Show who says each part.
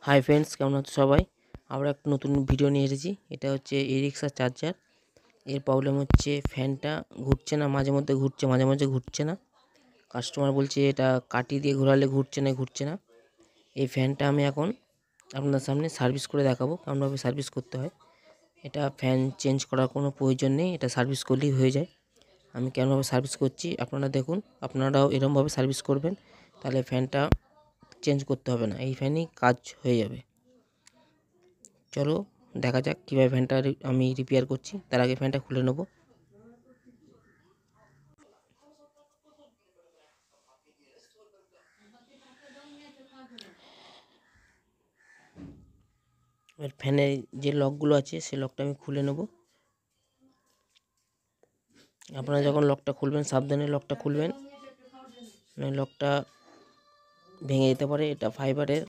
Speaker 1: Hi friends, কেমন আছো সবাই? আবার একটা নতুন ভিডিও নিয়ে এসেছি। এটা হচ্ছে ই রিক্সা চার্জার। এর প্রবলেম হচ্ছে ফ্যানটা ঘুরছে না, মাঝে মধ্যে ঘুরছে, মাঝে মাঝে ঘুরছে না। কাস্টমার বলছে এটা কাটি দিয়ে ঘোরালে ঘুরছে না। এই ফ্যানটা আমি এখন আপনার সামনে সার্ভিস করে দেখাবো, কেমনভাবে সার্ভিস করতে হয়। এটা ফ্যান চেঞ্জ করার কোনো প্রয়োজন নেই, এটা সার্ভিস করলেই হয়ে যায়। আমি কেমনভাবে সার্ভিস করছি আপনারা দেখুন, আপনারাও এরকমভাবে সার্ভিস করবেন, তাহলে ফ্যানটা চেঞ্জ করতে হবে না, এই ফ্যানই কাজ হয়ে যাবে। চলো দেখা যাক কীভাবে ফ্যানটা আমি রিপেয়ার করছি। তার আগে ফ্যানটা খুলে নেব। এবার ফ্যানের যে লকগুলো আছে সেই লকটা আমি খুলে নেব। আপনারা যখন লকটা খুলবেন সাবধানে লকটা খুলবেন, লকটা ভেঙে যেতে পারে। এটা ফাইবারের